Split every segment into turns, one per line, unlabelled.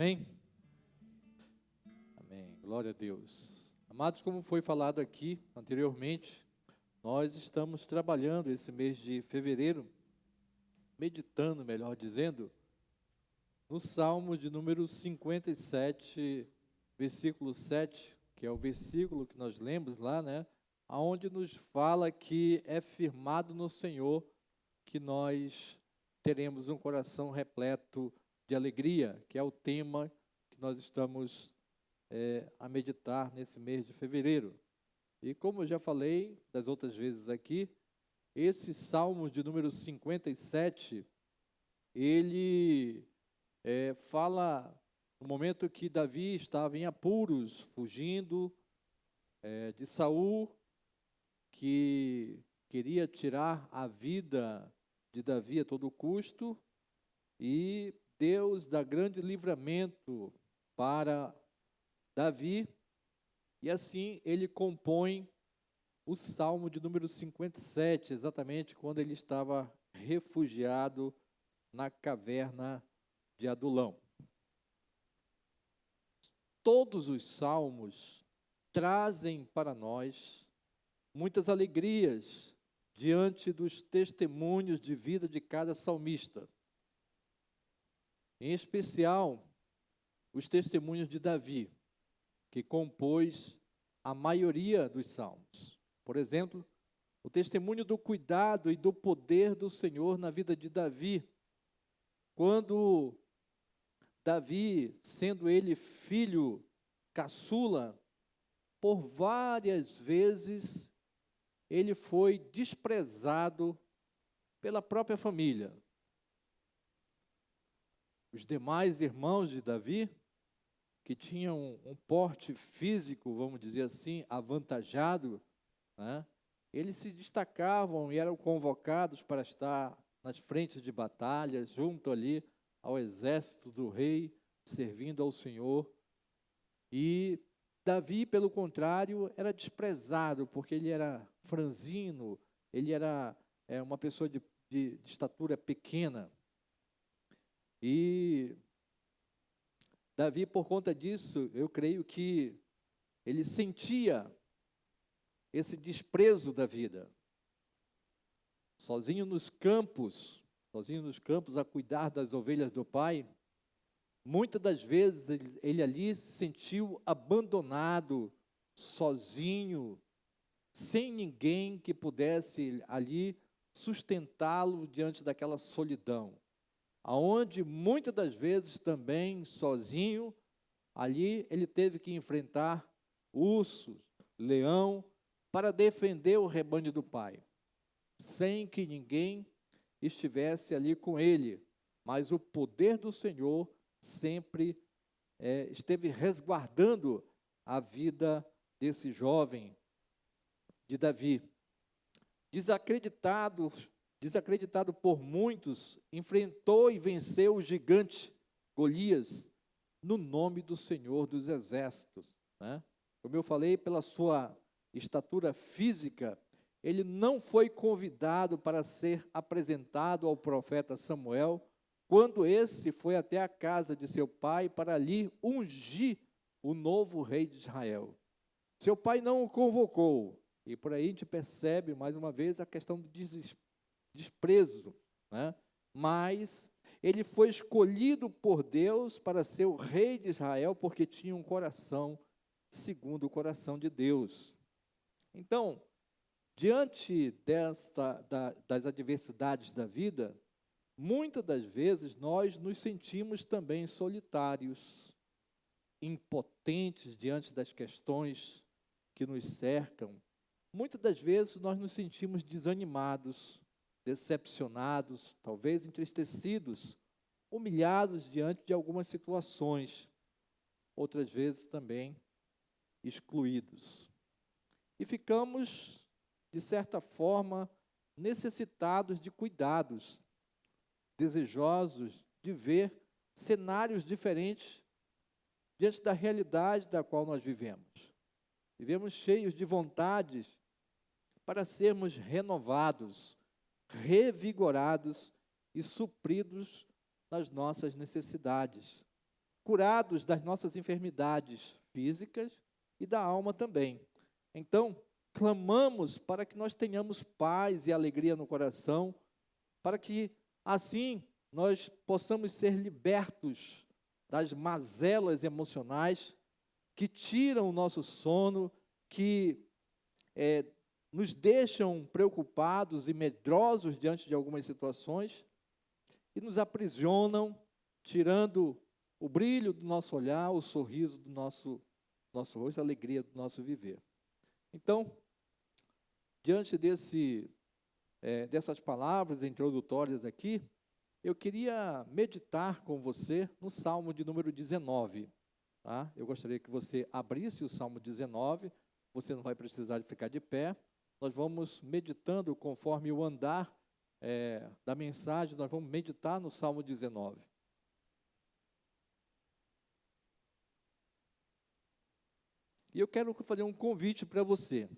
Amém? Amém. Glória a Deus. Amados, como foi falado aqui anteriormente, nós estamos trabalhando esse mês de fevereiro, meditando, melhor dizendo, no Salmo de número 57, versículo 7, que é o versículo que nós lemos lá, né? Onde nos fala que é firmado no Senhor que nós teremos um coração repleto de alegria, que é o tema que nós estamos a meditar nesse mês de fevereiro. E como eu já falei das outras vezes aqui, esse Salmo de número 57, ele fala no momento que Davi estava em apuros, fugindo de Saul, que queria tirar a vida de Davi a todo custo, e Deus dá grande livramento para Davi, e assim ele compõe o Salmo de número 57, exatamente quando ele estava refugiado na caverna de Adulão. Todos os salmos trazem para nós muitas alegrias diante dos testemunhos de vida de cada salmista. Em especial, os testemunhos de Davi, que compôs a maioria dos salmos. Por exemplo, o testemunho do cuidado e do poder do Senhor na vida de Davi. Quando Davi, sendo ele filho caçula, por várias vezes ele foi desprezado pela própria família. Os demais irmãos de Davi, que tinham um porte físico, vamos dizer assim, avantajado, né? Eles se destacavam e eram convocados para estar nas frentes de batalha, junto ali ao exército do rei, servindo ao Senhor. E Davi, pelo contrário, era desprezado, porque ele era franzino, ele era uma pessoa de estatura pequena. E Davi, por conta disso, eu creio que ele sentia esse desprezo da vida. Sozinho nos campos a cuidar das ovelhas do pai, muitas das vezes ele ali se sentiu abandonado, sozinho, sem ninguém que pudesse ali sustentá-lo diante daquela solidão. Aonde muitas das vezes também sozinho, ali ele teve que enfrentar ursos, leão, para defender o rebanho do pai, sem que ninguém estivesse ali com ele, mas o poder do Senhor sempre esteve resguardando a vida desse jovem, de Davi. Desacreditado por muitos, enfrentou e venceu o gigante Golias, no nome do Senhor dos Exércitos, né? Como eu falei, pela sua estatura física, ele não foi convidado para ser apresentado ao profeta Samuel, quando esse foi até a casa de seu pai para ali ungir o novo rei de Israel. Seu pai não o convocou, e por aí a gente percebe, mais uma vez, a questão do desprezo, né? Mas ele foi escolhido por Deus para ser o rei de Israel, porque tinha um coração segundo o coração de Deus. Então, diante das adversidades da vida, muitas das vezes nós nos sentimos também solitários, impotentes diante das questões que nos cercam. Muitas das vezes nós nos sentimos desanimados, decepcionados, talvez entristecidos, humilhados diante de algumas situações, outras vezes também excluídos. E ficamos, de certa forma, necessitados de cuidados, desejosos de ver cenários diferentes diante da realidade da qual nós vivemos. Vivemos cheios de vontades para sermos renovados, revigorados e supridos nas nossas necessidades. curados das nossas enfermidades físicas e da alma também. Então, clamamos para que nós tenhamos paz e alegria no coração, para que, assim, nós possamos ser libertos das mazelas emocionais que tiram o nosso sono, que nos deixam preocupados e medrosos diante de algumas situações e nos aprisionam, tirando o brilho do nosso olhar, o sorriso do nosso rosto, a alegria do nosso viver. Então, diante dessas palavras introdutórias aqui, eu queria meditar com você no Salmo de número 19. Tá? Eu gostaria que você abrisse o Salmo 19, você não vai precisar de ficar de pé. Nós vamos meditando conforme o andar da mensagem, nós vamos meditar no Salmo 19. E eu quero fazer um convite para você.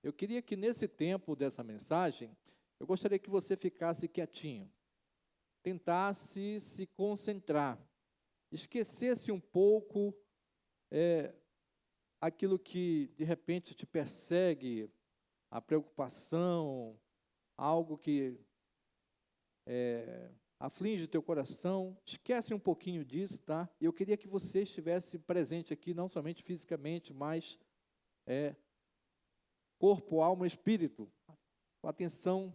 Eu queria que nesse tempo dessa mensagem, eu gostaria que você ficasse quietinho, tentasse se concentrar, esquecesse um pouco aquilo que de repente te persegue, a preocupação, algo que aflige teu coração, esquece um pouquinho disso, tá? Eu queria que você estivesse presente aqui, não somente fisicamente, mas corpo, alma e espírito, com a atenção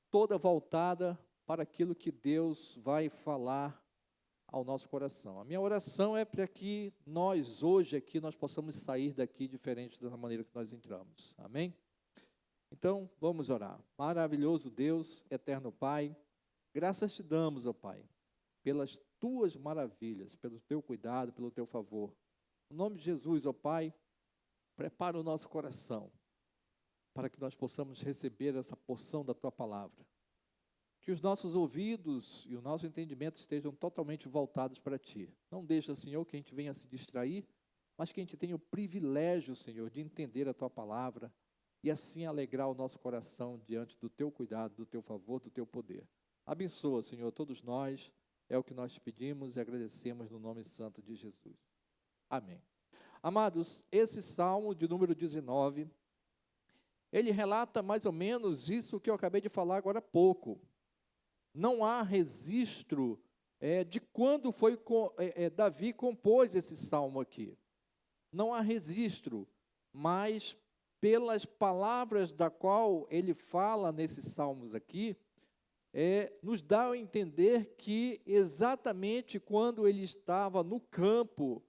toda voltada para aquilo que Deus vai falar ao nosso coração. A minha oração é para que nós, hoje aqui, nós possamos sair daqui diferente da maneira que nós entramos. Amém? Então, vamos orar. Maravilhoso Deus, eterno Pai, graças te damos, ó Pai, pelas tuas maravilhas, pelo teu cuidado, pelo teu favor. Em nome de Jesus, ó Pai, prepara o nosso coração para que nós possamos receber essa porção da tua palavra. Que os nossos ouvidos e o nosso entendimento estejam totalmente voltados para ti. Não deixa, Senhor, que a gente venha se distrair, mas que a gente tenha o privilégio, Senhor, de entender a tua palavra e assim alegrar o nosso coração diante do teu cuidado, do teu favor, do teu poder. Abençoa, Senhor, todos nós, é o que nós te pedimos e agradecemos no nome santo de Jesus. Amém. Amados, esse Salmo de número 19, ele relata mais ou menos isso que eu acabei de falar agora há pouco. Não há registro de quando foi Davi compôs esse salmo aqui. Não há registro, mas pelas palavras da qual ele fala nesses salmos aqui, nos dá a entender que exatamente quando ele estava no campo,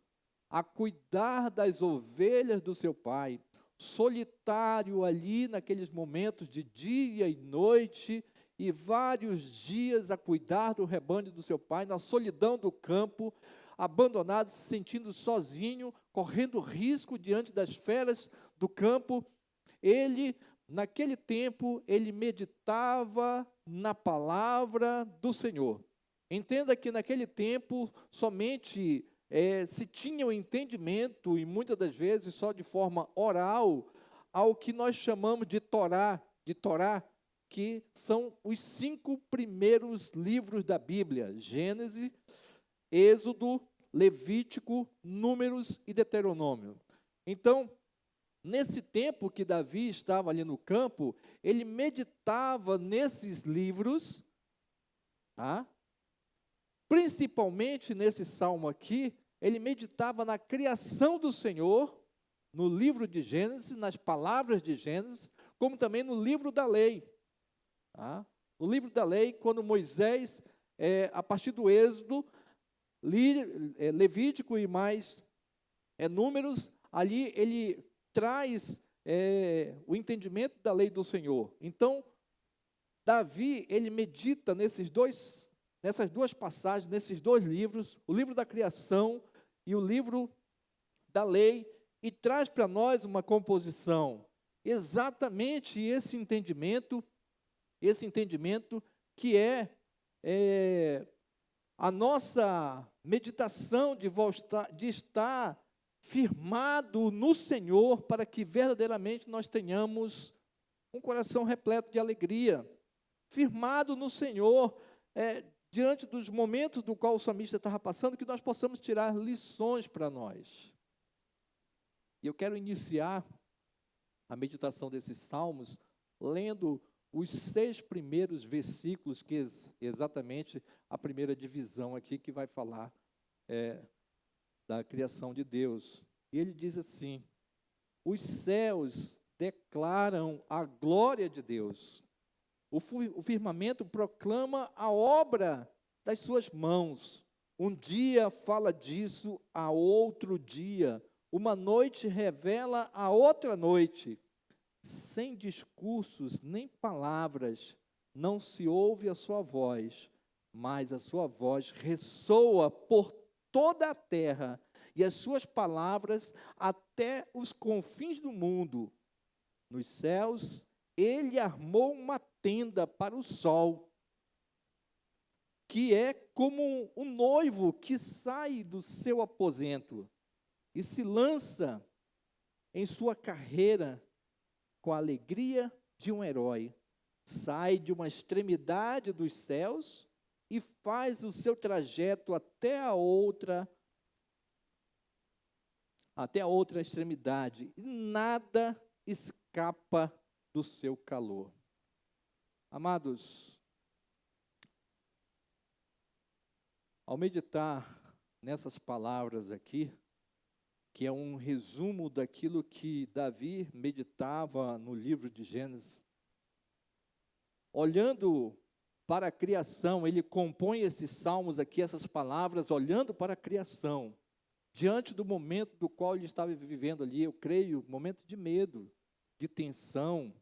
a cuidar das ovelhas do seu pai, solitário ali naqueles momentos de dia e noite, e vários dias a cuidar do rebanho do seu pai, na solidão do campo, abandonado, se sentindo sozinho, correndo risco diante das feras do campo, ele, naquele tempo, ele meditava na palavra do Senhor. Entenda que naquele tempo, somente se tinha o entendimento, e muitas das vezes só de forma oral, ao que nós chamamos de Torá, que são os 5 primeiros livros da Bíblia: Gênesis, Êxodo, Levítico, Números e Deuteronômio. Então, nesse tempo que Davi estava ali no campo, ele meditava nesses livros, tá? Principalmente nesse salmo aqui, ele meditava na criação do Senhor, no livro de Gênesis, nas palavras de Gênesis, como também no livro da lei. Tá? No livro da lei, quando Moisés, a partir do Êxodo, Levítico e mais Números, ali ele traz o entendimento da lei do Senhor. Então, Davi, ele medita nessas duas passagens, nesses 2 livros, o livro da criação e o livro da lei, e traz para nós uma composição, exatamente esse entendimento que a nossa meditação de estar firmado no Senhor, para que verdadeiramente nós tenhamos um coração repleto de alegria, firmado no Senhor, diante dos momentos do qual o salmista estava passando, que nós possamos tirar lições para nós. E eu quero iniciar a meditação desses salmos lendo os 6 primeiros versículos, que é exatamente a primeira divisão aqui, que vai falar da criação de Deus. E ele diz assim: os céus declaram a glória de Deus, o firmamento proclama a obra das suas mãos. Um dia fala disso a outro dia, uma noite revela a outra noite. Sem discursos nem palavras, não se ouve a sua voz, mas a sua voz ressoa por toda a terra, e as suas palavras até os confins do mundo. Nos céus, ele armou uma tenda para o sol, que é como um noivo que sai do seu aposento e se lança em sua carreira com a alegria de um herói. Sai de uma extremidade dos céus e faz o seu trajeto até a outra extremidade. E nada escapa do seu calor. Amados, ao meditar nessas palavras aqui, que é um resumo daquilo que Davi meditava no livro de Gênesis, olhando para a criação, ele compõe esses salmos aqui, essas palavras, olhando para a criação, diante do momento do qual ele estava vivendo ali, eu creio, momento de medo, de tensão,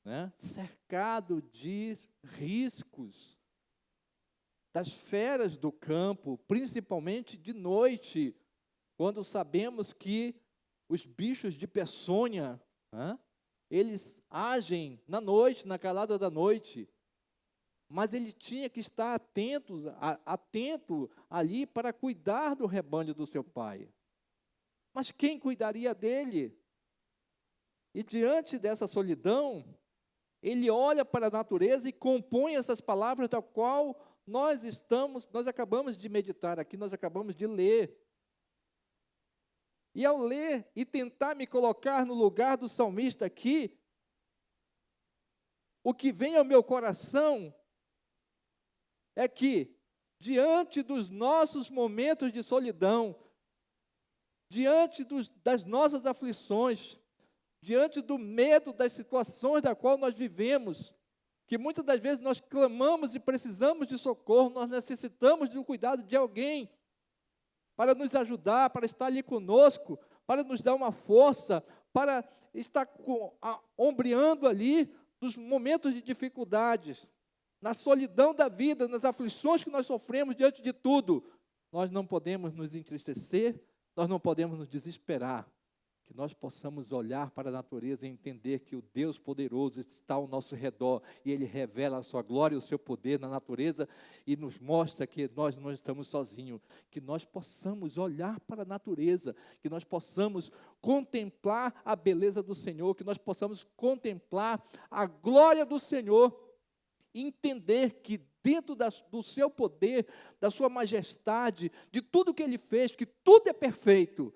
né? Cercado de riscos, das feras do campo, principalmente de noite, quando sabemos que os bichos de peçonha, eles agem na noite, na calada da noite, mas ele tinha que estar atento ali para cuidar do rebanho do seu pai. Mas quem cuidaria dele? E diante dessa solidão, ele olha para a natureza e compõe essas palavras da qual nós acabamos de meditar aqui, nós acabamos de ler. E ao ler e tentar me colocar no lugar do salmista aqui, o que vem ao meu coração é que, diante dos nossos momentos de solidão, diante das nossas aflições, diante do medo das situações da qual nós vivemos, que muitas das vezes nós clamamos e precisamos de socorro, nós necessitamos de um cuidado de alguém, para nos ajudar, para estar ali conosco, para nos dar uma força, para estar ombreando ali nos momentos de dificuldades, na solidão da vida, nas aflições que nós sofremos diante de tudo. Nós não podemos nos entristecer, nós não podemos nos desesperar, que nós possamos olhar para a natureza e entender que o Deus poderoso está ao nosso redor e Ele revela a sua glória e o seu poder na natureza e nos mostra que nós não estamos sozinhos, que nós possamos olhar para a natureza, que nós possamos contemplar a beleza do Senhor, que nós possamos contemplar a glória do Senhor e entender que dentro do seu poder, da sua majestade, de tudo que Ele fez, que tudo é perfeito,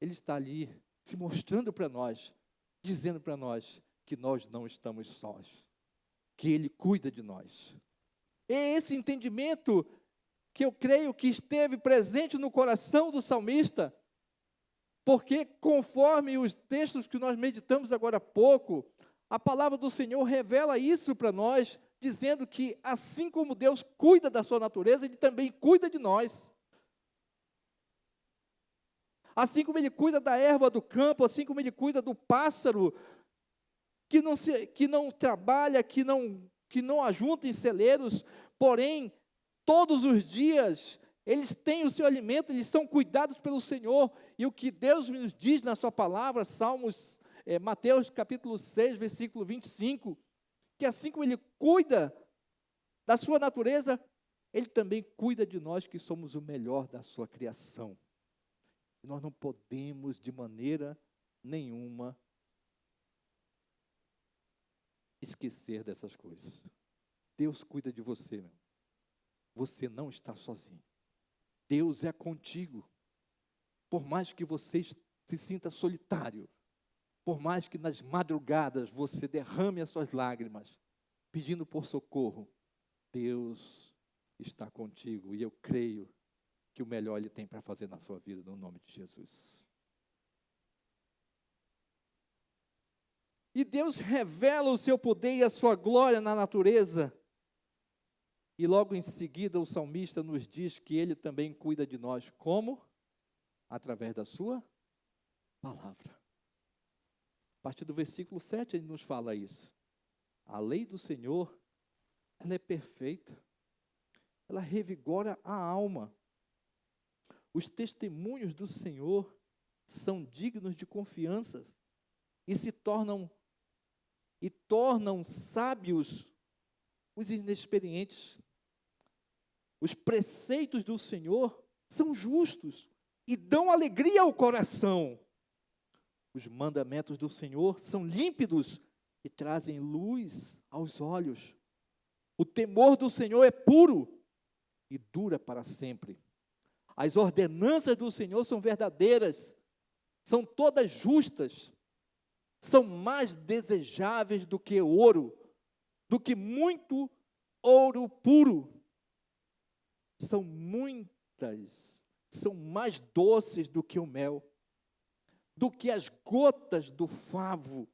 Ele está ali se mostrando para nós, dizendo para nós que nós não estamos sós, que Ele cuida de nós. É esse entendimento que eu creio que esteve presente no coração do salmista, porque conforme os textos que nós meditamos agora há pouco, a palavra do Senhor revela isso para nós, dizendo que assim como Deus cuida da sua natureza, Ele também cuida de nós. Assim como Ele cuida da erva do campo, assim como Ele cuida do pássaro, que não trabalha, que não ajunta em celeiros, porém, todos os dias, eles têm o seu alimento, eles são cuidados pelo Senhor, e o que Deus nos diz na sua palavra, Mateus capítulo 6, versículo 25, que assim como Ele cuida da sua natureza, Ele também cuida de nós que somos o melhor da sua criação. Nós não podemos, de maneira nenhuma, esquecer dessas coisas. Deus cuida de você, meu. você não está sozinho. Deus é contigo. Por mais que você se sinta solitário, por mais que nas madrugadas você derrame as suas lágrimas, pedindo por socorro, Deus está contigo. E eu creio que o melhor Ele tem para fazer na sua vida, no nome de Jesus. E Deus revela o seu poder e a sua glória na natureza. E logo em seguida o salmista nos diz que Ele também cuida de nós. Como? Através da sua palavra. A partir do versículo 7 ele nos fala isso. A lei do Senhor, ela é perfeita. Ela revigora a alma. Os testemunhos do Senhor são dignos de confiança e tornam sábios os inexperientes. Os preceitos do Senhor são justos e dão alegria ao coração. Os mandamentos do Senhor são límpidos e trazem luz aos olhos. O temor do Senhor é puro e dura para sempre. As ordenanças do Senhor são verdadeiras, são todas justas, são mais desejáveis do que ouro, do que muito ouro puro. São mais doces do que o mel, do que as gotas do favo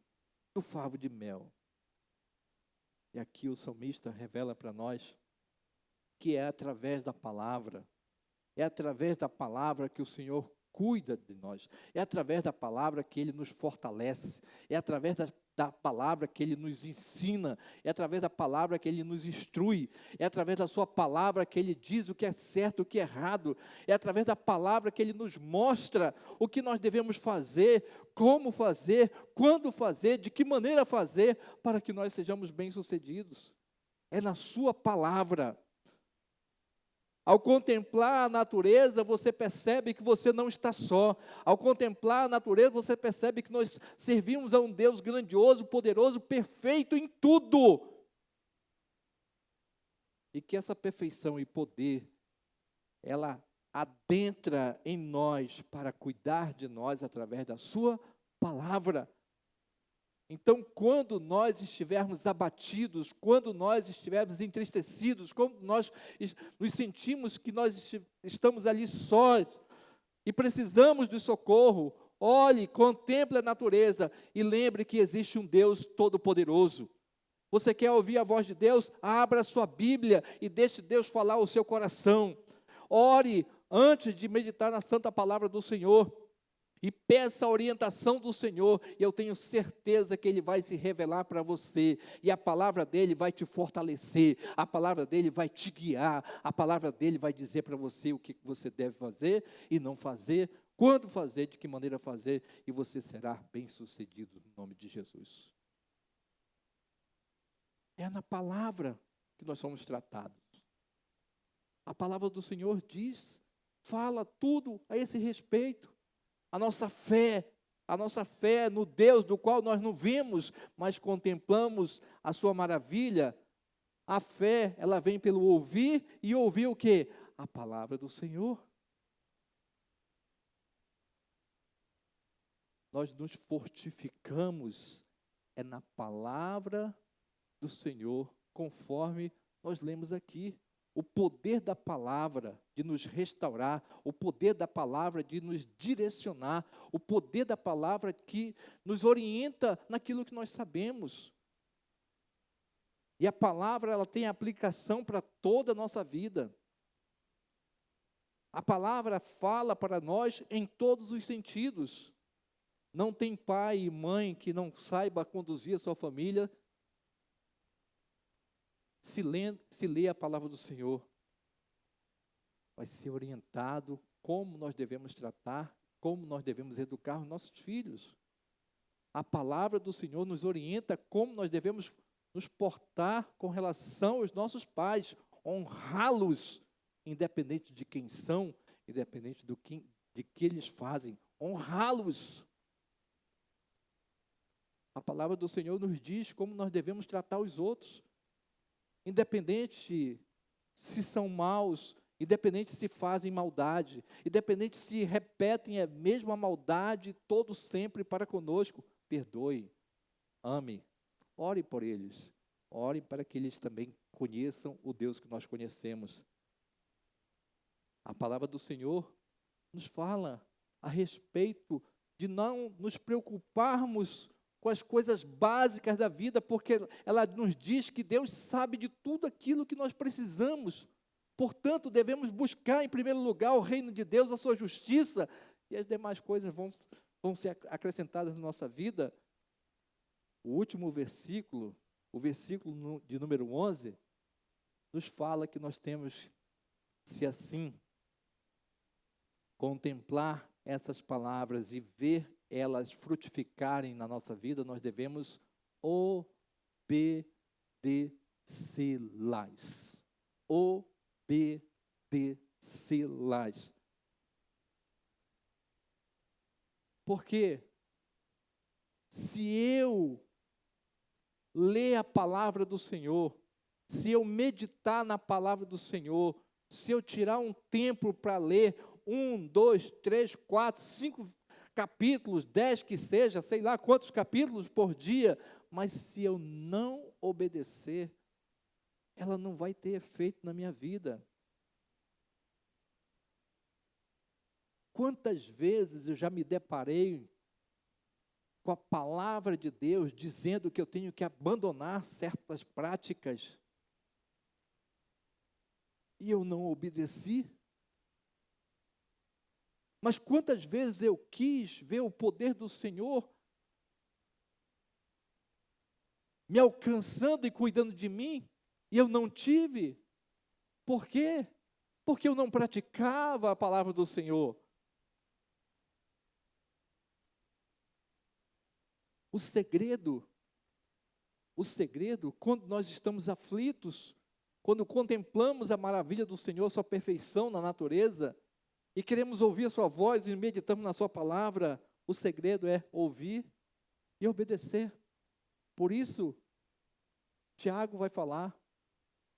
de mel. E aqui o salmista revela para nós que é através da palavra que o Senhor cuida de nós, é através da palavra que Ele nos fortalece, é através da palavra que Ele nos ensina, é através da palavra que Ele nos instrui, é através da sua palavra que Ele diz o que é certo, o que é errado, é através da palavra que Ele nos mostra o que nós devemos fazer, como fazer, quando fazer, de que maneira fazer, para que nós sejamos bem-sucedidos. É na sua palavra. Ao contemplar a natureza, você percebe que você não está só. Ao contemplar a natureza, você percebe que nós servimos a um Deus grandioso, poderoso, perfeito em tudo. E que essa perfeição e poder, ela adentra em nós para cuidar de nós através da sua palavra. Então, quando nós estivermos abatidos, quando nós estivermos entristecidos, quando nós nos sentimos que nós estamos ali sós e precisamos de socorro, olhe, contemple a natureza e lembre que existe um Deus todo-poderoso. Você quer ouvir a voz de Deus? Abra a sua Bíblia e deixe Deus falar ao seu coração. Ore antes de meditar na santa palavra do Senhor. E peça a orientação do Senhor, e eu tenho certeza que Ele vai se revelar para você, e a palavra dEle vai te fortalecer, a palavra dEle vai te guiar, a palavra dEle vai dizer para você o que você deve fazer e não fazer, quando fazer, de que maneira fazer, e você será bem-sucedido no nome de Jesus. É na palavra que nós somos tratados. A palavra do Senhor diz, fala tudo a esse respeito. A nossa fé no Deus do qual nós não vimos, mas contemplamos a sua maravilha. A fé, ela vem pelo ouvir, e ouvir o quê? A palavra do Senhor. Nós nos fortificamos, é na palavra do Senhor, conforme nós lemos aqui. O poder da palavra de nos restaurar, o poder da palavra de nos direcionar, o poder da palavra que nos orienta naquilo que nós sabemos. E a palavra, ela tem aplicação para toda a nossa vida. A palavra fala para nós em todos os sentidos. Não tem pai e mãe que não saiba conduzir a sua família. Se lê a palavra do Senhor, vai ser orientado como nós devemos tratar, como nós devemos educar os nossos filhos. A palavra do Senhor nos orienta como nós devemos nos portar com relação aos nossos pais, honrá-los, independente de quem são, independente de que eles fazem, honrá-los. A palavra do Senhor nos diz como nós devemos tratar os outros. Independente se são maus, independente se fazem maldade, independente se repetem a mesma maldade, todos sempre para conosco, perdoe, ame, ore por eles, ore para que eles também conheçam o Deus que nós conhecemos. A palavra do Senhor nos fala a respeito de não nos preocuparmos com as coisas básicas da vida, porque ela nos diz que Deus sabe de tudo aquilo que nós precisamos. Portanto, devemos buscar em primeiro lugar o reino de Deus, a sua justiça, e as demais coisas vão ser acrescentadas na nossa vida. O último versículo, o versículo de número 11, nos fala que nós temos, se assim, contemplar essas palavras e ver elas frutificarem na nossa vida, nós devemos obedecê-las. Obedecê-las. Porque se eu ler a palavra do Senhor, se eu meditar na palavra do Senhor, se eu tirar um tempo para ler 1, 2, 3, 4, 5 capítulos, 10 que seja, sei lá quantos capítulos por dia, mas se eu não obedecer, ela não vai ter efeito na minha vida. Quantas vezes eu já me deparei com a palavra de Deus dizendo que eu tenho que abandonar certas práticas e eu não obedeci? Mas quantas vezes eu quis ver o poder do Senhor me alcançando e cuidando de mim, e eu não tive? Por quê? Porque eu não praticava a palavra do Senhor. O segredo, quando nós estamos aflitos, quando contemplamos a maravilha do Senhor, sua perfeição na natureza, e queremos ouvir a sua voz e meditamos na sua palavra, o segredo é ouvir e obedecer. Por isso, Tiago vai falar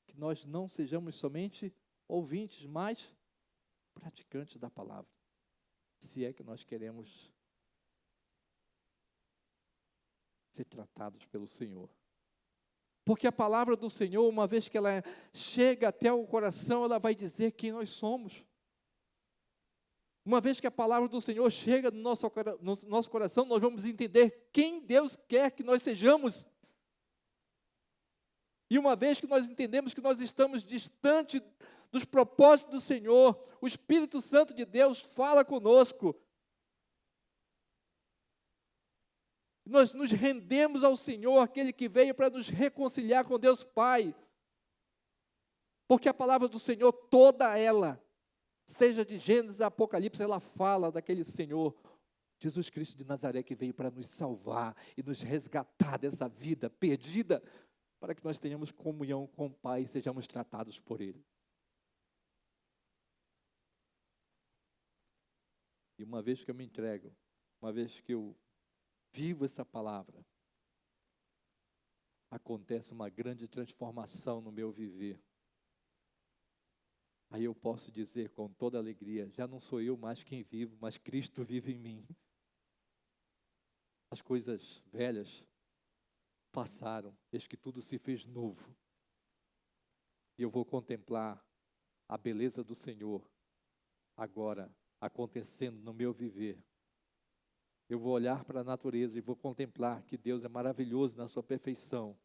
que nós não sejamos somente ouvintes, mas praticantes da palavra, se é que nós queremos ser tratados pelo Senhor. Porque a palavra do Senhor, uma vez que ela chega até o coração, ela vai dizer quem nós somos. Uma vez que a palavra do Senhor chega no nosso coração, nós vamos entender quem Deus quer que nós sejamos. E uma vez que nós entendemos que nós estamos distante dos propósitos do Senhor, o Espírito Santo de Deus fala conosco. Nós nos rendemos ao Senhor, aquele que veio para nos reconciliar com Deus Pai. Porque a palavra do Senhor, toda ela, seja de Gênesis a Apocalipse, ela fala daquele Senhor, Jesus Cristo de Nazaré, que veio para nos salvar e nos resgatar dessa vida perdida, para que nós tenhamos comunhão com o Pai e sejamos tratados por Ele. E uma vez que eu me entrego, uma vez que eu vivo essa palavra, acontece uma grande transformação no meu viver. Aí eu posso dizer com toda alegria, já não sou eu mais quem vivo, mas Cristo vive em mim. As coisas velhas passaram, eis que tudo se fez novo. E eu vou contemplar a beleza do Senhor agora acontecendo no meu viver. Eu vou olhar para a natureza e vou contemplar que Deus é maravilhoso na sua perfeição.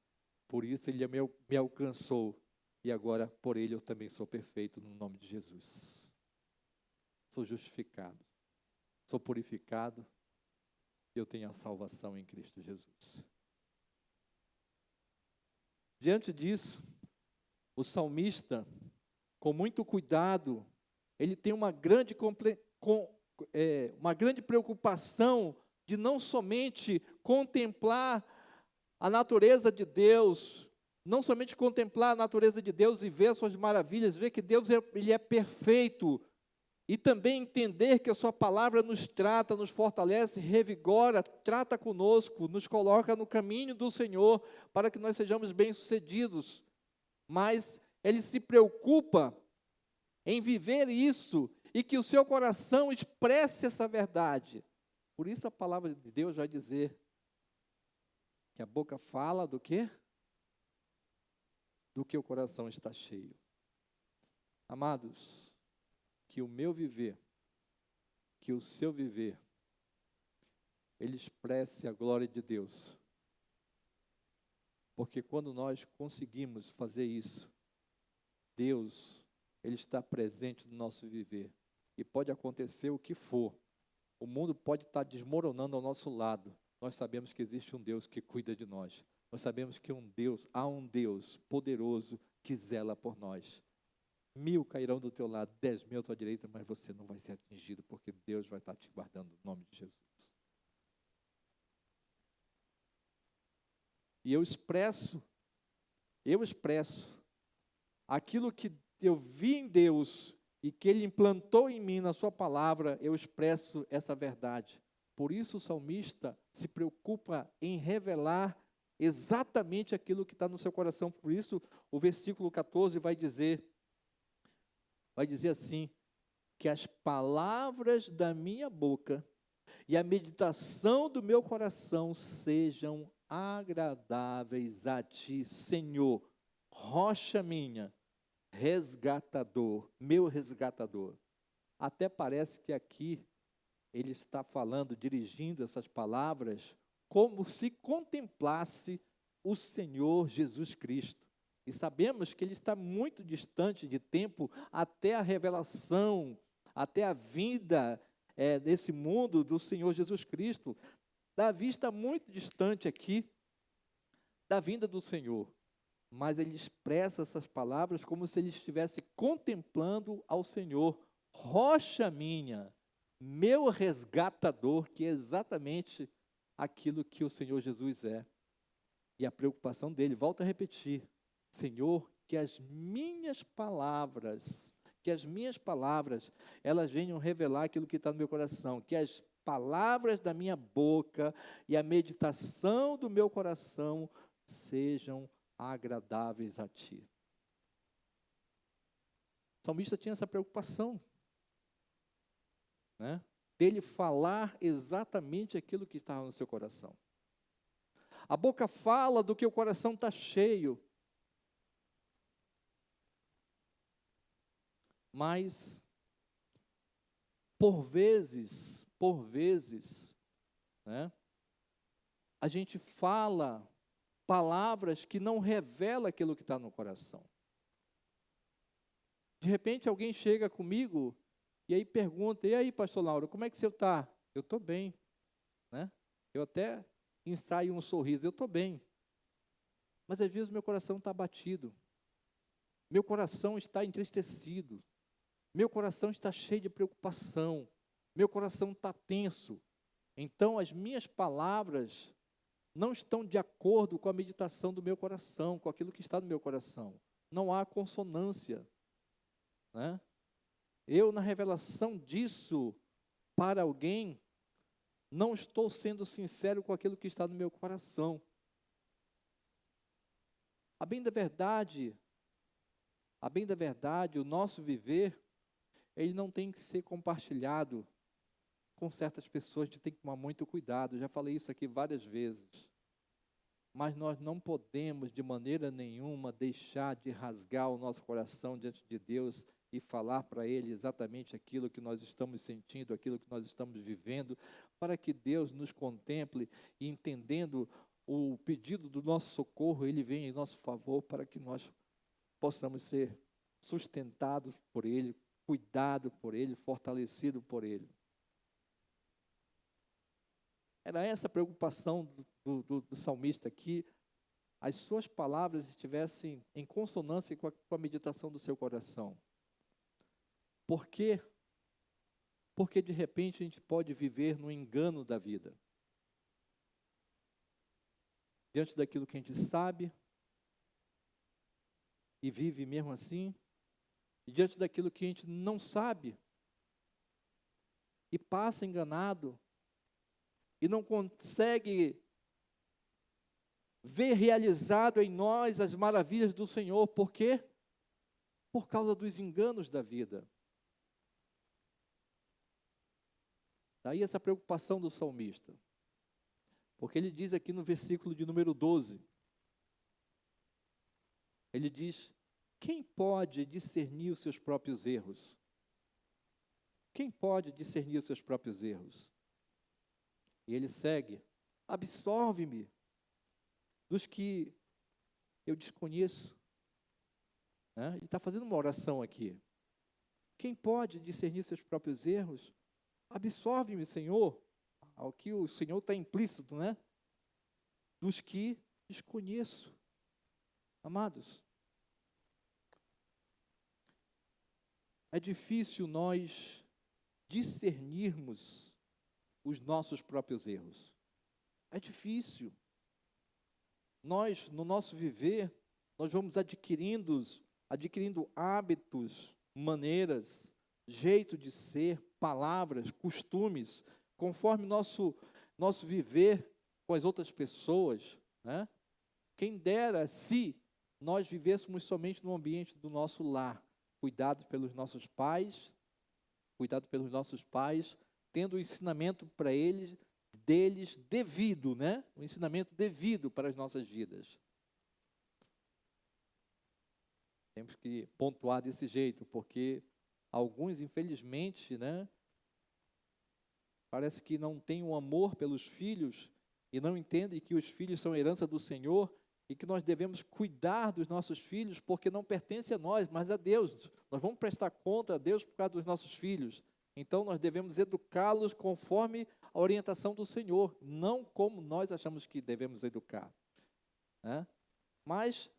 Por isso Ele me alcançou. E agora, por Ele, eu também sou perfeito no nome de Jesus. Sou justificado. Sou purificado. Eu tenho a salvação em Cristo Jesus. Diante disso, o salmista, com muito cuidado, ele tem uma grande preocupação de não somente contemplar a natureza de Deus, não somente contemplar a natureza de Deus e ver as suas maravilhas, ver que Deus ele é perfeito, e também entender que a sua palavra nos trata, nos fortalece, revigora, trata conosco, nos coloca no caminho do Senhor, para que nós sejamos bem-sucedidos. Mas ele se preocupa em viver isso e que o seu coração expresse essa verdade. Por isso a palavra de Deus vai dizer que a boca fala do quê? Do que o coração está cheio. Amados, que o meu viver, que o seu viver, ele expresse a glória de Deus. Porque quando nós conseguimos fazer isso, Deus, ele está presente no nosso viver. E pode acontecer o que for. O mundo pode estar desmoronando ao nosso lado. Nós sabemos que existe um Deus que cuida de nós. Nós sabemos que há um Deus poderoso que zela por nós. 1000 cairão do teu lado, 10.000 à tua direita, mas você não vai ser atingido, porque Deus vai estar te guardando no nome de Jesus. E eu expresso aquilo que eu vi em Deus e que Ele implantou em mim, na sua palavra, eu expresso essa verdade. Por isso o salmista se preocupa em revelar exatamente aquilo que está no seu coração. Por isso o versículo 14 vai dizer assim, que as palavras da minha boca e a meditação do meu coração sejam agradáveis a ti, Senhor, rocha minha, resgatador, meu resgatador. Até parece que aqui ele está falando, dirigindo essas palavras, como se contemplasse o Senhor Jesus Cristo. E sabemos que ele está muito distante de tempo até a revelação, até a vinda desse mundo do Senhor Jesus Cristo. Davi está muito distante aqui da vinda do Senhor. Mas ele expressa essas palavras como se ele estivesse contemplando ao Senhor. Rocha minha, meu resgatador, que é exatamente aquilo que o Senhor Jesus é. E a preocupação dele, volta a repetir, Senhor, que as minhas palavras, elas venham revelar aquilo que está no meu coração, que as palavras da minha boca e a meditação do meu coração sejam agradáveis a ti. O salmista tinha essa preocupação, né? Dele falar exatamente aquilo que estava no seu coração. A boca fala do que o coração está cheio. Mas, por vezes, né, a gente fala palavras que não revelam aquilo que está no coração. De repente alguém chega comigo e aí pergunta, e aí, pastor Lauro, como é que você está? Eu estou bem, né? Eu até ensaio um sorriso, eu estou bem. Mas às vezes meu coração está abatido, meu coração está entristecido, meu coração está cheio de preocupação, meu coração está tenso. Então as minhas palavras não estão de acordo com a meditação do meu coração, com aquilo que está no meu coração. Não há consonância, né? Eu, na revelação disso para alguém, não estou sendo sincero com aquilo que está no meu coração. A bem da verdade, o nosso viver, ele não tem que ser compartilhado com certas pessoas, a gente tem que tomar muito cuidado, já falei isso aqui várias vezes. Mas nós não podemos, de maneira nenhuma, deixar de rasgar o nosso coração diante de Deus e falar para Ele exatamente aquilo que nós estamos sentindo, aquilo que nós estamos vivendo, para que Deus nos contemple e, entendendo o pedido do nosso socorro, Ele venha em nosso favor para que nós possamos ser sustentados por Ele, cuidado por Ele, fortalecido por Ele. Era essa a preocupação do salmista aqui, as suas palavras estivessem em consonância com a meditação do seu coração. Por quê? Porque de repente a gente pode viver no engano da vida. Diante daquilo que a gente sabe e vive mesmo assim, e diante daquilo que a gente não sabe e passa enganado e não consegue ver realizado em nós as maravilhas do Senhor. Por quê? por causa dos enganos da vida. Daí essa preocupação do salmista. Porque ele diz aqui no versículo de número 12, ele diz: quem pode discernir os seus próprios erros? Quem pode discernir os seus próprios erros? E ele segue: absolve-me dos que eu desconheço. Né? Ele está fazendo uma oração aqui. Quem pode discernir seus próprios erros? Absolve-me, Senhor, ao que o Senhor está implícito, né? Dos que desconheço. Amados, é difícil nós discernirmos os nossos próprios erros. É difícil. Nós, no nosso viver, nós vamos adquirindo hábitos, maneiras, jeito de ser, palavras, costumes, conforme nosso viver com as outras pessoas, né? Quem dera se nós vivêssemos somente no ambiente do nosso lar, cuidado pelos nossos pais, tendo o ensinamento para deles devido, né? O ensinamento devido para as nossas vidas. Temos que pontuar desse jeito, porque alguns, infelizmente, né, parece que não têm um amor pelos filhos e não entendem que os filhos são herança do Senhor e que nós devemos cuidar dos nossos filhos porque não pertence a nós, mas a Deus. Nós vamos prestar conta a Deus por causa dos nossos filhos. Então, nós devemos educá-los conforme a orientação do Senhor, não como nós achamos que devemos educar. Né? Mas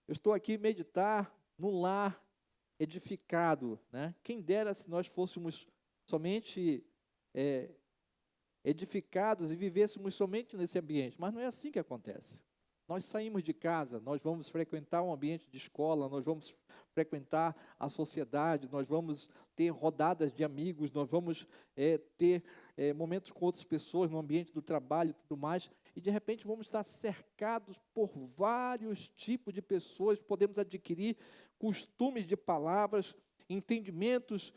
eu estou aqui a meditar num lar edificado. Né? Quem dera se nós fôssemos somente edificados e vivêssemos somente nesse ambiente, mas não é assim que acontece. Nós saímos de casa, nós vamos frequentar um ambiente de escola, nós vamos frequentar a sociedade, nós vamos ter rodadas de amigos, nós vamos ter momentos com outras pessoas no ambiente do trabalho e tudo mais, e de repente vamos estar cercados por vários tipos de pessoas, podemos adquirir costumes de palavras, entendimentos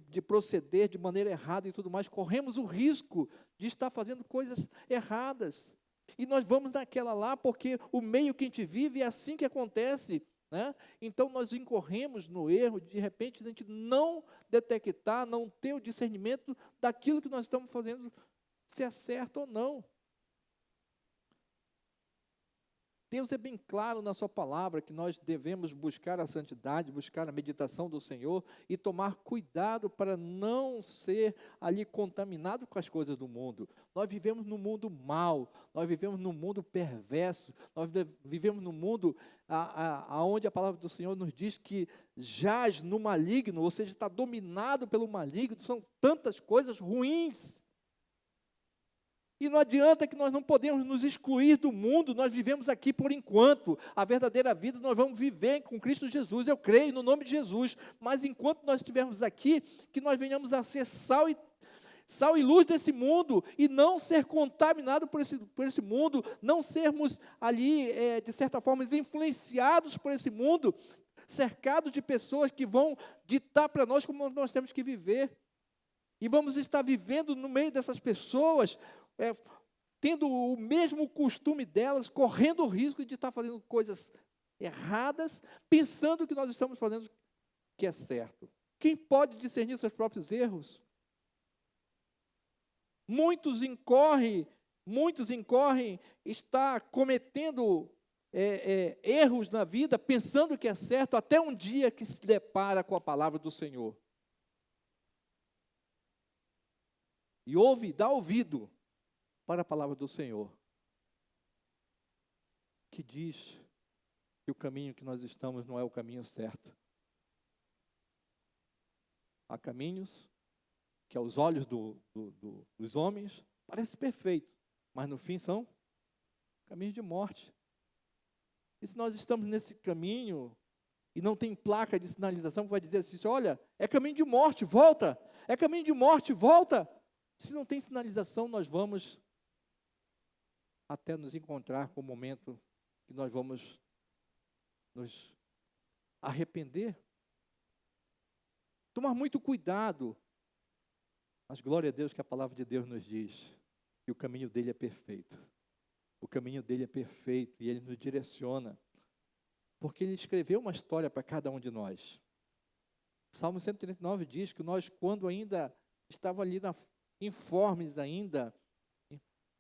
de proceder de maneira errada e tudo mais, corremos o risco de estar fazendo coisas erradas. E nós vamos naquela lá porque o meio que a gente vive é assim que acontece. Né? Então nós incorremos no erro de repente a gente não detectar, não ter o discernimento daquilo que nós estamos fazendo, se é certo ou não. Deus é bem claro na sua palavra que nós devemos buscar a santidade, buscar a meditação do Senhor e tomar cuidado para não ser ali contaminado com as coisas do mundo. Nós vivemos num mundo mau, nós vivemos num mundo perverso, nós vivemos num mundo onde a palavra do Senhor nos diz que jaz no maligno, ou seja, está dominado pelo maligno, são tantas coisas ruins. E não adianta que nós não podemos nos excluir do mundo, nós vivemos aqui por enquanto, a verdadeira vida nós vamos viver com Cristo Jesus, eu creio no nome de Jesus, mas enquanto nós estivermos aqui, que nós venhamos a ser sal e luz desse mundo, e não ser contaminado por esse mundo, não sermos ali, de certa forma, influenciados por esse mundo, cercados de pessoas que vão ditar para nós como nós temos que viver, e vamos estar vivendo no meio dessas pessoas, tendo o mesmo costume delas, correndo o risco de estar fazendo coisas erradas, pensando que nós estamos fazendo o que é certo. Quem pode discernir seus próprios erros? Muitos incorrem, está cometendo erros na vida, pensando que é certo, até um dia que se depara com a palavra do Senhor. E dá ouvido para a palavra do Senhor, que diz que o caminho que nós estamos não é o caminho certo. Há caminhos que aos olhos dos homens parecem perfeitos, mas no fim são caminhos de morte. E se nós estamos nesse caminho e não tem placa de sinalização que vai dizer assim, olha, é caminho de morte, volta, é caminho de morte, volta. Se não tem sinalização, nós vamos até nos encontrar com o momento que nós vamos nos arrepender. Tomar muito cuidado. Mas glória a Deus que a palavra de Deus nos diz que o caminho dele é perfeito. O caminho dele é perfeito e ele nos direciona. Porque ele escreveu uma história para cada um de nós. Salmo 139 diz que nós, quando ainda estava ali informes ainda,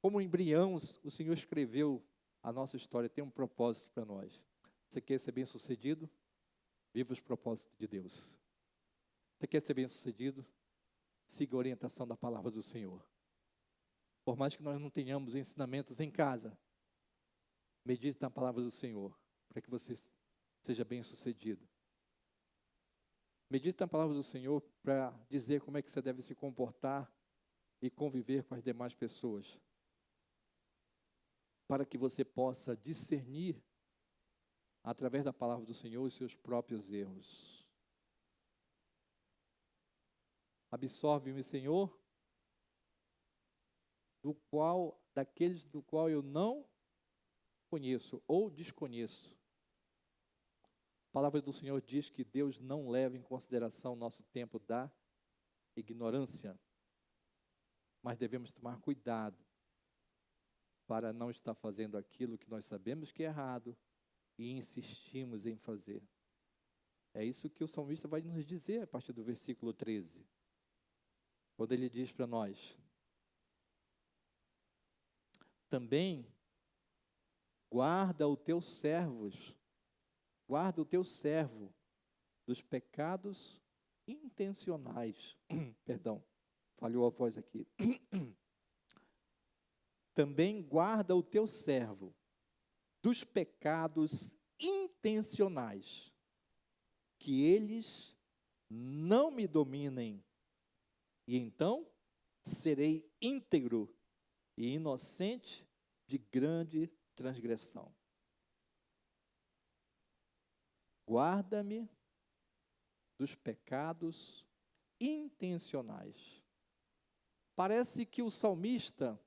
como embriões, o Senhor escreveu a nossa história, tem um propósito para nós. Você quer ser bem-sucedido? Viva os propósitos de Deus. Você quer ser bem-sucedido? Siga a orientação da palavra do Senhor. Por mais que nós não tenhamos ensinamentos em casa, medite na palavra do Senhor, para que você seja bem-sucedido. Medite na palavra do Senhor para dizer como é que você deve se comportar e conviver com as demais pessoas, para que você possa discernir, através da palavra do Senhor, os seus próprios erros. Absorve-me, Senhor, daqueles do qual eu não conheço ou desconheço. A palavra do Senhor diz que Deus não leva em consideração o nosso tempo da ignorância, mas devemos tomar cuidado para não estar fazendo aquilo que nós sabemos que é errado e insistimos em fazer. É isso que o salmista vai nos dizer a partir do versículo 13. Quando ele diz para nós: também guarda o teu servo dos pecados intencionais. Perdão, falhou a voz aqui. Também guarda o teu servo dos pecados intencionais, que eles não me dominem, e então serei íntegro e inocente de grande transgressão. Guarda-me dos pecados intencionais. Parece que o salmista,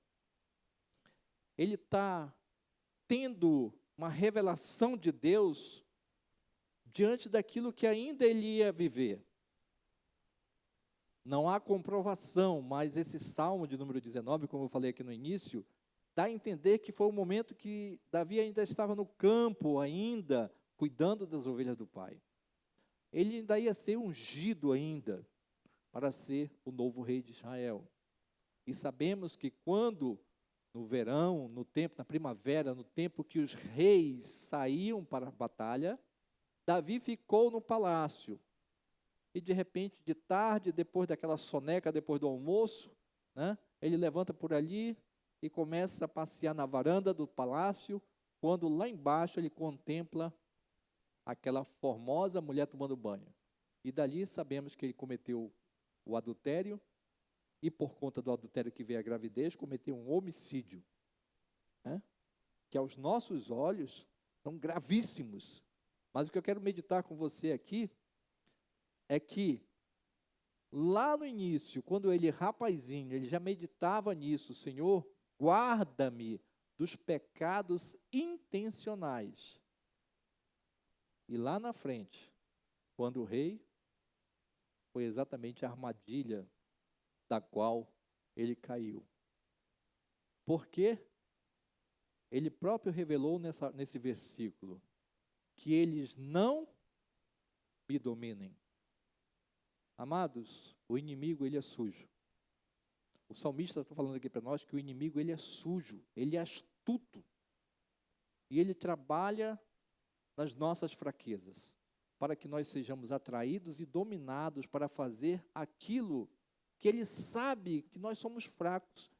ele está tendo uma revelação de Deus diante daquilo que ainda ele ia viver. Não há comprovação, mas esse Salmo de número 19, como eu falei aqui no início, dá a entender que foi o momento que Davi ainda estava no campo, ainda cuidando das ovelhas do pai. Ele ainda ia ser ungido ainda para ser o novo rei de Israel. E sabemos que quando, no verão, no tempo, na primavera, no tempo que os reis saíam para a batalha, Davi ficou no palácio. E de repente, de tarde, depois daquela soneca, depois do almoço, ele levanta por ali e começa a passear na varanda do palácio, quando lá embaixo ele contempla aquela formosa mulher tomando banho. E dali sabemos que ele cometeu o adultério, e por conta do adultério que veio a gravidez, cometeu um homicídio, que aos nossos olhos são gravíssimos. Mas o que eu quero meditar com você aqui é que lá no início, quando ele rapazinho, ele já meditava nisso: Senhor, guarda-me dos pecados intencionais. E lá na frente, quando o rei, foi exatamente a armadilha da qual ele caiu. Porque ele próprio revelou nesse versículo que eles não me dominem. Amados, o inimigo, ele é sujo. O salmista está falando aqui para nós que o inimigo, ele é sujo, ele é astuto. E ele trabalha nas nossas fraquezas, para que nós sejamos atraídos e dominados para fazer aquilo que ele sabe que nós somos fracos.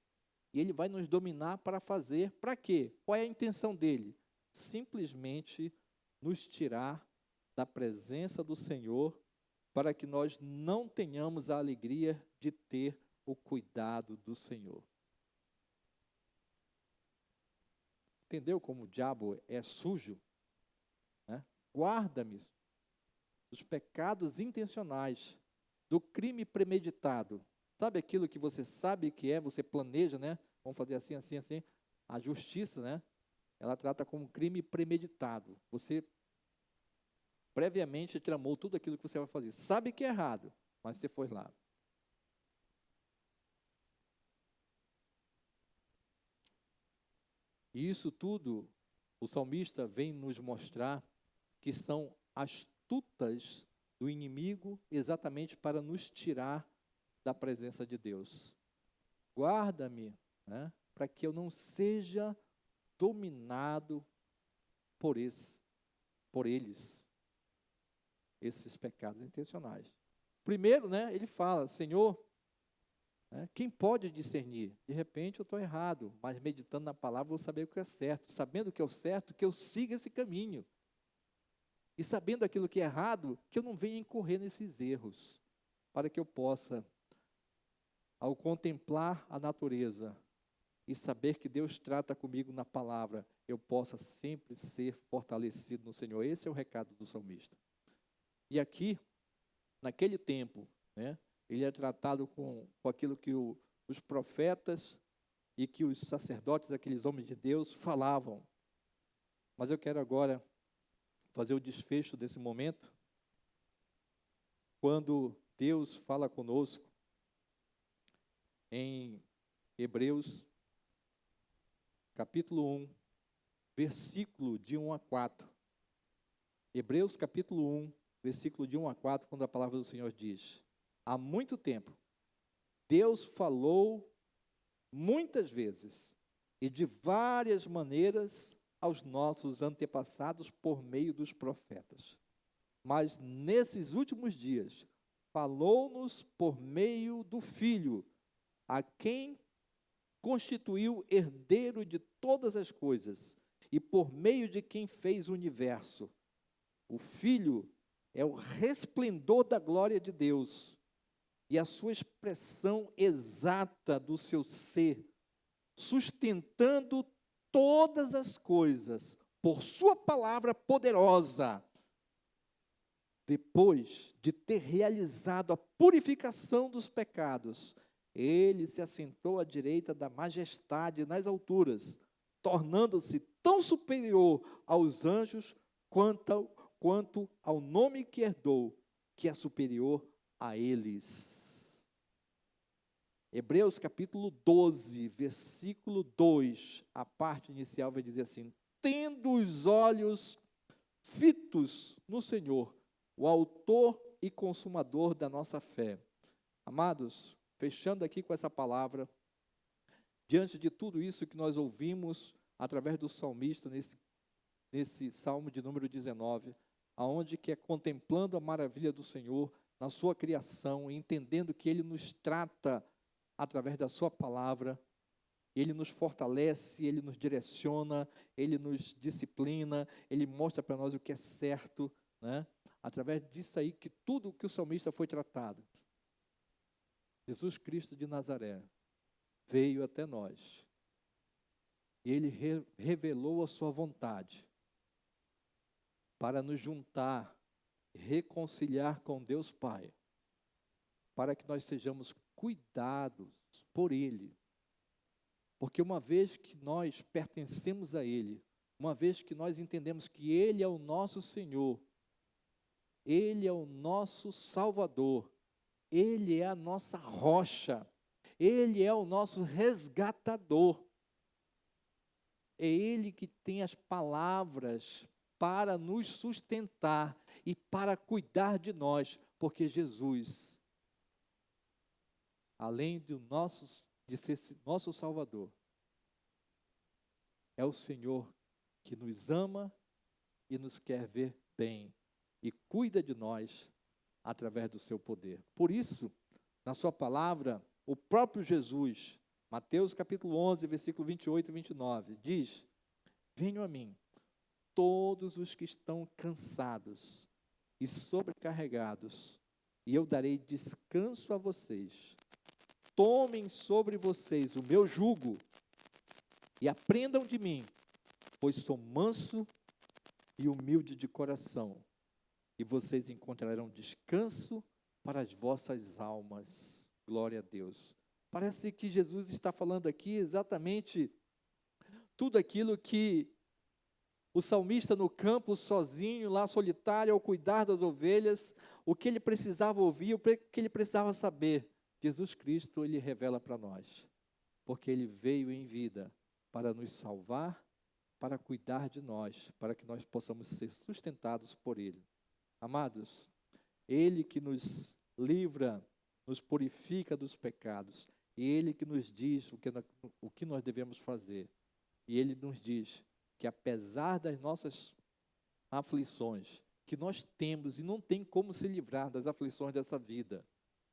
E ele vai nos dominar para fazer, para quê? Qual é a intenção dele? Simplesmente nos tirar da presença do Senhor, para que nós não tenhamos a alegria de ter o cuidado do Senhor. Entendeu como o diabo é sujo? Guarda-me dos pecados intencionais, do crime premeditado. Sabe aquilo que você sabe que é, você planeja, Vamos fazer assim, assim, assim. A justiça, ela trata como crime premeditado. Você previamente tramou tudo aquilo que você vai fazer. Sabe que é errado, mas você foi lá. E isso tudo, o salmista vem nos mostrar que são astutas do inimigo exatamente para nos tirar da presença de Deus. Guarda-me, né, para que eu não seja dominado por eles, esses pecados intencionais. Primeiro, né, ele fala, Senhor, né, quem pode discernir? De repente eu estou errado, mas meditando na palavra vou saber o que é certo. Sabendo o que é o certo, que eu siga esse caminho. E sabendo aquilo que é errado, que eu não venha incorrer nesses erros. Para que eu possa, ao contemplar a natureza e saber que Deus trata comigo na palavra, eu possa sempre ser fortalecido no Senhor. Esse é o recado do salmista. E aqui, naquele tempo, né, ele é tratado com aquilo que os profetas e que os sacerdotes, aqueles homens de Deus, falavam. Mas eu quero agora fazer o desfecho desse momento, quando Deus fala conosco em Hebreus, capítulo 1, versículo de 1 a 4. Hebreus, capítulo 1, versículo de 1 a 4, quando a palavra do Senhor diz: há muito tempo, Deus falou muitas vezes e de várias maneiras aos nossos antepassados por meio dos profetas. Mas nesses últimos dias, falou-nos por meio do Filho, a quem constituiu herdeiro de todas as coisas e por meio de quem fez o universo. O Filho é o resplendor da glória de Deus e a sua expressão exata do seu ser, sustentando todas as coisas por sua palavra poderosa. Depois de ter realizado a purificação dos pecados, ele se assentou à direita da majestade nas alturas, tornando-se tão superior aos anjos quanto ao nome que herdou, que é superior a eles. Hebreus capítulo 12, versículo 2, a parte inicial vai dizer assim: tendo os olhos fitos no Senhor, o autor e consumador da nossa fé. Amados, fechando aqui com essa palavra, diante de tudo isso que nós ouvimos através do salmista nesse salmo de número 19, aonde que é contemplando a maravilha do Senhor na sua criação, entendendo que Ele nos trata através da sua palavra, Ele nos fortalece, Ele nos direciona, Ele nos disciplina, Ele mostra para nós o que é certo, né? Através disso aí que tudo que o salmista foi tratado. Jesus Cristo de Nazaré veio até nós e Ele revelou a sua vontade para nos juntar, reconciliar com Deus Pai, para que nós sejamos cuidados por Ele. Porque uma vez que nós pertencemos a Ele, uma vez que nós entendemos que Ele é o nosso Senhor, Ele é o nosso Salvador, Ele é a nossa rocha, Ele é o nosso resgatador. É Ele que tem as palavras para nos sustentar e para cuidar de nós, porque Jesus, além de ser nosso Salvador, é o Senhor que nos ama e nos quer ver bem e cuida de nós através do seu poder. Por isso, na sua palavra, o próprio Jesus, Mateus capítulo 11, versículo 28 e 29, diz: venham a mim, todos os que estão cansados e sobrecarregados, e eu darei descanso a vocês. Tomem sobre vocês o meu jugo e aprendam de mim, pois sou manso e humilde de coração, e vocês encontrarão descanso para as vossas almas. Glória a Deus. Parece que Jesus está falando aqui exatamente tudo aquilo que O salmista no campo, sozinho, lá solitário, ao cuidar das ovelhas, o que ele precisava ouvir, o que ele precisava saber, Jesus Cristo, ele revela para nós. Porque ele veio em vida para nos salvar, para cuidar de nós, para que nós possamos ser sustentados por ele. Amados, ele que nos livra, nos purifica dos pecados, e ele que nos diz o que nós devemos fazer. E ele nos diz que apesar das nossas aflições, que nós temos e não tem como se livrar das aflições dessa vida,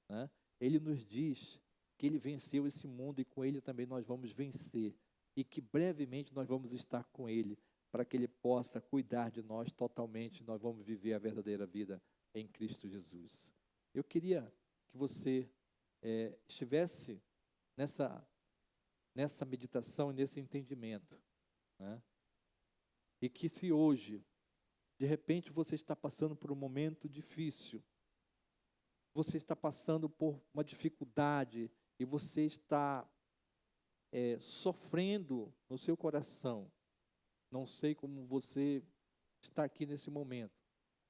né? Ele nos diz que ele venceu esse mundo e com ele também nós vamos vencer, e que brevemente nós vamos estar com ele, para que ele possa cuidar de nós totalmente, nós vamos viver a verdadeira vida em Cristo Jesus. Eu queria que você estivesse nessa meditação e nesse entendimento, né? E que se hoje, de repente, você está passando por um momento difícil, você está passando por uma dificuldade e você está sofrendo no seu coração, não sei como você está aqui nesse momento,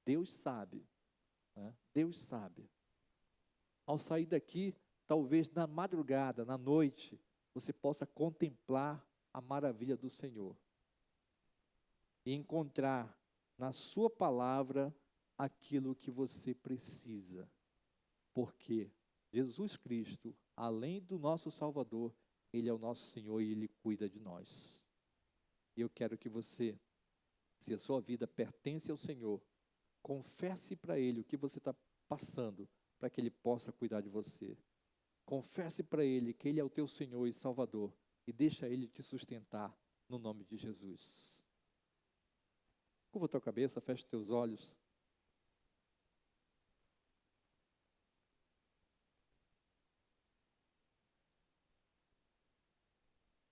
Deus sabe, né? Deus sabe. Ao sair daqui, talvez na madrugada, na noite, você possa contemplar a maravilha do Senhor e encontrar na sua palavra aquilo que você precisa. Porque Jesus Cristo, além do nosso Salvador, ele é o nosso Senhor e ele cuida de nós. E eu quero que você, se a sua vida pertence ao Senhor, confesse para ele o que você está passando, para que ele possa cuidar de você. Confesse para ele que ele é o teu Senhor e Salvador e deixa ele te sustentar no nome de Jesus. Curva a tua cabeça, fecha os teus olhos.